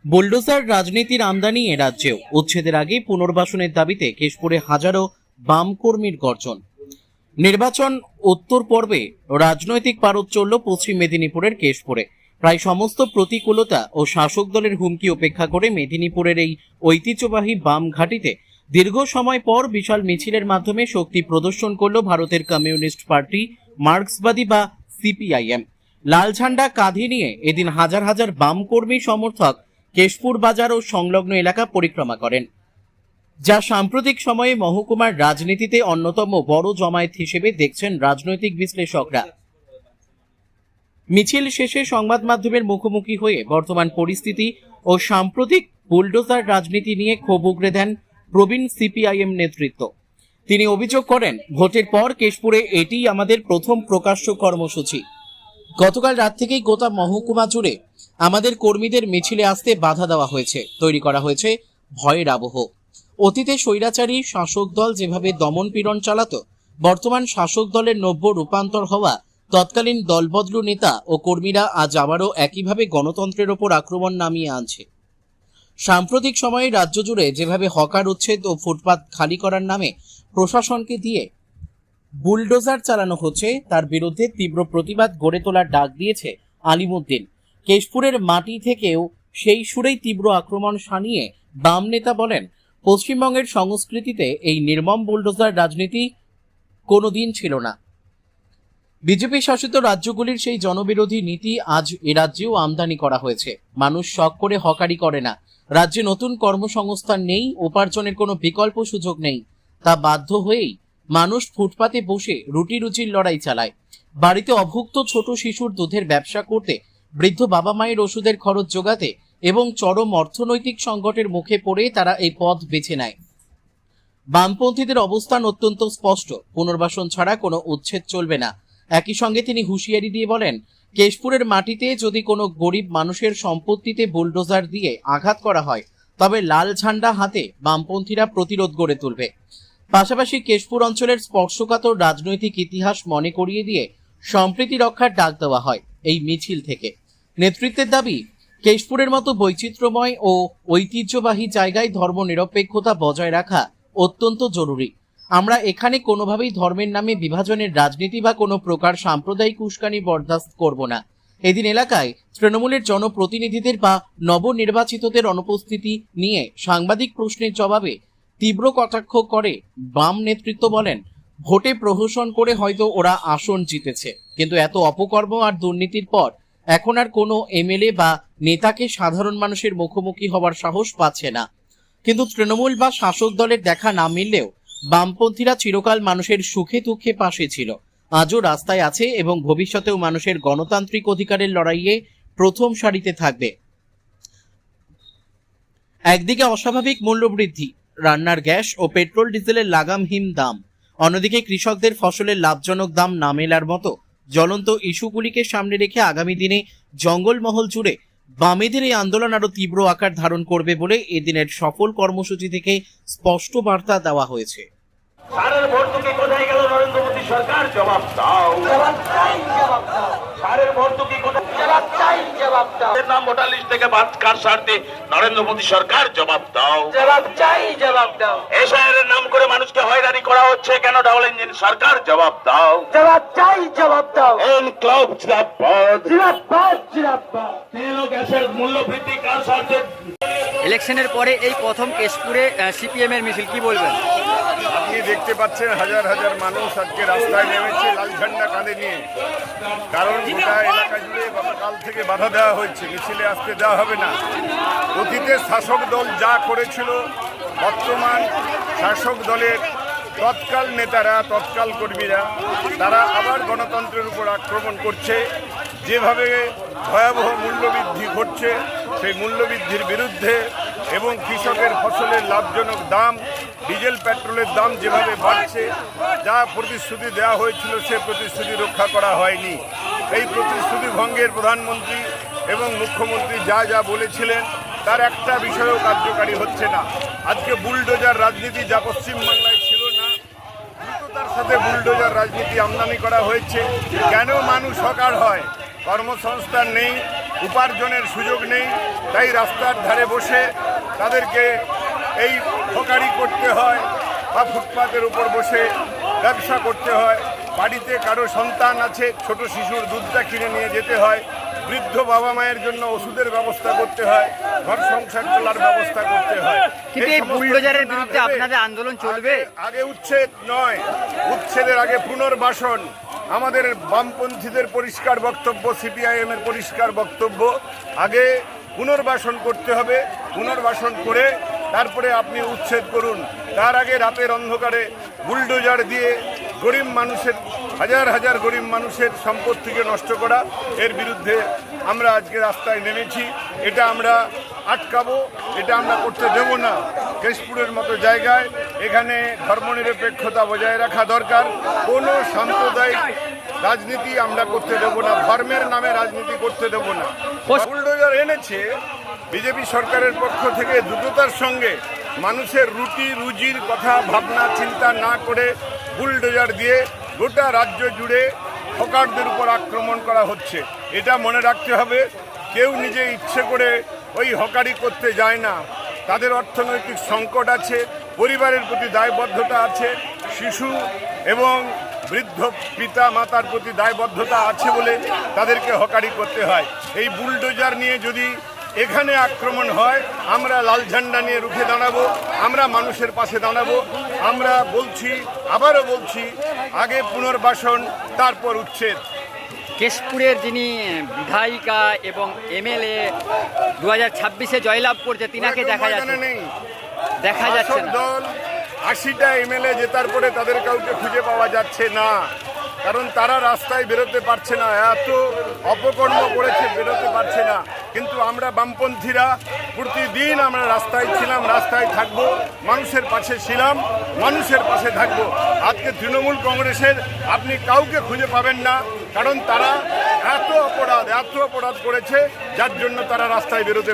Bulldozer রাজনীতির আমদানি এ রাজ্যেও উচ্ছেদের আগে পুনর্বাসনের দাবিতে কেশপুরে হাজারো বাম কর্মীর গর্জন। নির্বাচন উত্তর পর্বে রাজনৈতিক পারদ চলল পশ্চিম মেদিনীপুরের কেশপুরে। প্রায় সমস্ত প্রতিকূলতা ও শাসক দলের হুমকি উপেক্ষা করে মেদিনীপুরের এই ঐতিহ্যবাহী বাম ঘাঁটিতে দীর্ঘ সময় পর বিশাল মিছিলের মাধ্যমে শক্তি প্রদর্শন করল ভারতের কমিউনিস্ট পার্টি, মার্ক্সবাদী বা সিপিআইএম। লাল ঝান্ডা কাঁধে নিয়ে এদিন হাজার হাজার বাম কর্মী সমর্থক কেশপুর বাজার ও সংলগ্ন এলাকা পরিক্রমা করেন, যা সাম্প্রতিক সময়ে মহকুমার রাজনীতিতে অন্যতম বড় জমায়েত হিসেবে দেখছেন রাজনৈতিক বিশ্লেষকরা। মিছিল শেষে সংবাদ মাধ্যমের মুখোমুখি হয়ে বর্তমান পরিস্থিতি ও সাম্প্রতিক বুলডোজার রাজনীতি নিয়ে ক্ষোভ উগরে দেন প্রবীণ সিপিআইএম নেতৃত্ব। তিনি অভিযোগ করেন, ভোটের পর কেশপুরে এটিই আমাদের প্রথম প্রকাশ্য কর্মসূচি। গতকাল রাত থেকেই গোটা মহকুমা জুড়ে আমাদের কর্মীদের মিছিলে আসতে বাধা দেওয়া হয়েছে, তৈরি করা হয়েছে ভয়ের আবহ। অতীতে স্বৈরাচারী শাসক দল যেভাবে দমন পীড়ন চালাতো, বর্তমান শাসক দলের নব্য রূপান্তর হওয়া তৎকালীন দলবদলু নেতা ও কর্মীরা আজ আবারও একইভাবে গণতন্ত্রের ওপর আক্রমণ নামিয়ে আনছে। সাম্প্রতিক সময়ে রাজ্য জুড়ে যেভাবে হকার উচ্ছেদ ও ফুটপাত খালি করার নামে প্রশাসনকে দিয়ে বুলডোজার চালানো হচ্ছে, তার বিরুদ্ধে তীব্র প্রতিবাদ গড়ে তোলার ডাক দিয়েছে আলিমুদ্দিন। কেশপুরের মাটি থেকেও সেই সুরেই তীব্র আক্রমণ শানিয়ে বাম নেতা বলেন, পশ্চিমবঙ্গের সংস্কৃতিতে এই নির্মম বুলডোজার রাজনীতি কোনোদিন ছিল না। বিজেপি শাসিত রাজ্যগুলির সেই জনবিরোধী নীতি আজ এ রাজ্যেও আমদানি করা হয়েছে। মানুষ শখ করে হকারি করে না। রাজ্যে নতুন কর্মসংস্থান নেই, উপার্জনের কোনো বিকল্প সুযোগ নেই। তা বাধ্য হয়েই মানুষ ফুটপাতে বসে রুটি রুচির লড়াই চালায়। বাড়িতে অভুক্ত ছোট শিশুর দুধের ব্যবসা করতে, বৃদ্ধ বাবা মায়ের ওষুধের খরচ জোগাতে এবং চরম অর্থনৈতিক সংকটের মুখে পড়ে তারা এই পথ বেছে নেয়। বামপন্থীদের অবস্থান অত্যন্ত স্পষ্ট, পুনর্বাসন ছাড়া কোনো উচ্ছেদ চলবে না। একই সঙ্গে তিনি হুঁশিয়ারি দিয়ে বলেন, কেশপুরের মাটিতে যদি কোনো গরিব মানুষের সম্পত্তিতে বুলডোজার দিয়ে আঘাত করা হয়, তবে লাল ঝান্ডা হাতে বামপন্থীরা প্রতিরোধ গড়ে তুলবে। পাশাপাশি কেশপুর অঞ্চলের স্পর্শকাতর রাজনৈতিক ইতিহাস মনে করিয়ে দিয়ে সম্প্রীতি রক্ষার ডাক দেওয়া হয় এই মিছিল থেকে। নেতৃত্বের দাবি, কেশপুরের মতো বৈচিত্র্যময় ও ঐতিহ্যবাহী জায়গায় ধর্মনিরপেক্ষতা বজায় রাখা অত্যন্ত জরুরি। আমরা এখানে কোনোভাবেই ধর্মের নামে বিভাজনের রাজনীতি বা কোনো প্রকার সাম্প্রদায়িক উস্কানি বরদাস্ত করব না। এদিন এলাকায় তৃণমূলের জনপ্রতিনিধিদের বা নবনির্বাচিতদের অনুপস্থিতি নিয়ে সাংবাদিক প্রশ্নের জবাবে তীব্র কটাক্ষ করে বাম নেতৃত্ব বলেন, ভোটে প্রহসন করে হয়তো ওরা আসন জিতেছে, কিন্তু এত অপকর্ম আর দুর্নীতির পর এখন আর কোনো এমএলএ বা নেতাকে সাধারণ মানুষের মুখোমুখি হওয়ার সাহস পাচ্ছে না। কিন্তু তৃণমূল বা শাসক দলের দেখা না মিললেও বামপন্থীরা চিরকাল মানুষের সুখে দুঃখে পাশে ছিল, আজও রাস্তায় আছে এবং ভবিষ্যতেও মানুষের গণতান্ত্রিক অধিকারের লড়াইয়ে প্রথম সারিতে থাকবে। একদিকে অস্বাভাবিক মূল্যবৃদ্ধি, রান্নার গ্যাস ও পেট্রোল ডিজেলের লাগামহীন দাম, অন্যদিকে কৃষকদের ফসলের লাভজনক দাম না মেলার মতো জ্বলন্ত ইস্যুগুলিকে সামনে রেখে আগামী দিনে জঙ্গলমহল জুড়ে বামেদের এই আন্দোলন আরো তীব্র আকার ধারণ করবে বলে এদিনের সফল কর্মসূচি থেকে স্পষ্ট বার্তা দেওয়া হয়েছে। সারের ভর্তুকি কোথায় গেল নরেন্দ্র মোদী সরকার? জবাব দাও, জবাব চাই, জবাব দাও। সারের ভর্তুকি কোথায়? জবাব চাই, জবাব দাও। এর নাম ভোটার লিস্ট থেকে বাদ কার স্বার্থে? নরেন্দ্র মোদী সরকার, জবাব দাও, জবাব চাই, জবাব দাও। এসআইআর নাম করে মানুষকে হয়রানি করা হচ্ছে কেন? ডাবল ইঞ্জিন সরকার, জবাব দাও, জবাব চাই, জবাব দাও। এনক্লাব জিন্দাবাদ, জিন্দাবাদ, জিন্দাবাদ। তেল ও গ্যাসের মূল্য বৃদ্ধি কার স্বার্থে? ইলেকশনের পরে এই প্রথম কেশপুরে সিপিএম এর মিছিল, কি বলবেন? আপনি দেখতে পাচ্ছেন হাজার হাজার মানুষ আজকে রাস্তায় নেমেছে লাল ঝান্ডা কাঁধে নিয়ে। কারণ গোটা এলাকা জুড়ে গতকাল থেকে বাধা দেওয়া হয়েছে, মিছিলে আসতে দেওয়া হবে না। অতীতে শাসক দল যা করেছিল, বর্তমান শাসক দলের তৎকাল নেতারা, তৎকাল কর্মীরা, তারা আবার গণতন্ত্রের উপর আক্রমণ করছে। যেভাবে ভয়াবহ মূল্যবৃদ্ধি ঘটছে, সেই মূল্যবৃদ্ধির বিরুদ্ধে এবং কৃষকের ফসলের লাভজনক দাম, ডিজেল পেট্রোলের দাম যেভাবে বাড়ছে, যা প্রতিশ্রুতি দেওয়া হয়েছিল সে প্রতিশ্রুতি রক্ষা করা হয়নি। এই প্রতিশ্রুতি ভঙ্গের প্রধানমন্ত্রী এবং মুখ্যমন্ত্রী যা যা বলেছিলেন তার একটা বিষয়ও কার্যকারী হচ্ছে না। আজকে বুলডোজার রাজনীতি যা পশ্চিমবাংলায় ছিল না, দ্রুততার সাথে বুলডোজার রাজনীতি আমদানি করা হয়েছে। কেন মানুষ হকার হয়? কর্মসংস্থান নেই, উপার্জনের সুযোগ নেই, তাই রাস্তার ধারে বসে তাদেরকে এই হকারি করতে হয় বা ফুটপাতের উপর বসে ব্যবসা করতে হয়। বাড়িতে কারো সন্তান আছে, ছোট শিশুর দুধটা কিনে নিয়ে যেতে হয়, বৃদ্ধ বাবা মায়ের জন্য ওষুধের ব্যবস্থা করতে হয়, ঘর সংসার চলার ব্যবস্থা করতে হয়। কিন্তু এই বুলডোজারের বিরুদ্ধে আপনাদের আন্দোলন চলবে? আগে উচ্ছেদ নয়, উচ্ছেদের আগে পুনর্বাসন। আমাদের বামপন্থীদের পরিষ্কার বক্তব্য, সিপিআইএম এর পরিষ্কার বক্তব্য, আগে পুনর্বাসন করতে হবে। পুনর্বাসন করে তারপরে আপনি উচ্ছেদ করুন। তার আগে রাতের অন্ধকারে বুলডোজার দিয়ে গরিব মানুষের, হাজার হাজার গরিব মানুষের সম্পত্তিকে নষ্ট করা, এর বিরুদ্ধে আমরা আজকে রাস্তায় নেমেছি। এটা আমরা আটকাবো, এটা আমরা করতে দেব না। কেশপুরের মতো জায়গায় এখানে ধর্মনিরপেক্ষতা বজায় রাখা দরকার। কোনো সাম্প্রদায়িক রাজনীতি আমরা করতে দেব না, ধর্মের নামে রাজনীতি করতে দেব না। বুলডোজার এনেছে বিজেপি সরকারের পক্ষ থেকে দ্রুততার সঙ্গে, মানুষের রুটি রুজির কথা ভাবনা চিন্তা না করে বুলডোজার দিয়ে গোটা রাজ্য জুড়ে হকারদের উপর আক্রমণ করা হচ্ছে। এটা মনে রাখতে হবে, কেউ নিজে ইচ্ছে করে ওই হকারি করতে যায় না। তাদের অর্থনৈতিক সংকট আছে, পরিবারের প্রতি দায়বদ্ধতা আছে, শিশু এবং বৃদ্ধ পিতা মাতার প্রতি দায়বদ্ধতা আছে বলে তাদেরকে হকারি করতে হয়। এই বুলডোজার নিয়ে যদি এখানে আক্রমণ হয়, আমরা লাল ঝান্ডা নিয়ে রুখে দাঁড়াবো, আমরা মানুষের পাশে দাঁড়াবো। আমরা বলছি, আবারও বলছি, আগে পুনর্বাসন, তারপর উচ্ছেদ। কেশপুরের যিনি বিধায়িকা এবং এমএলএ 2026-এ জয়লাভ করছে, তিনাকে দেখা যাচ্ছে নেই। দেখা যাচ্ছে শাসক না। দল 80টা এমএলএ জেতার পরে তাদের কাউকে খুঁজে পাওয়া যাচ্ছে না, কারণ তারা রাস্তায় বেরোতে পারছে না, এত অপকর্ম করেছে, বেরোতে পারছে না। কিন্তু আমরা বামপন্থীরা প্রতিদিন আমরা রাস্তায় ছিলাম, রাস্তায় থাকবো, মানুষের পাশে ছিলাম, মানুষের পাশে থাকবো। আজকে তৃণমূল কংগ্রেসের আপনি কাউকে খুঁজে পাবেন না, কারণ তারা এত অপরাধ করেছে, যার জন্য তারা রাস্তায় বেরোতে পারে।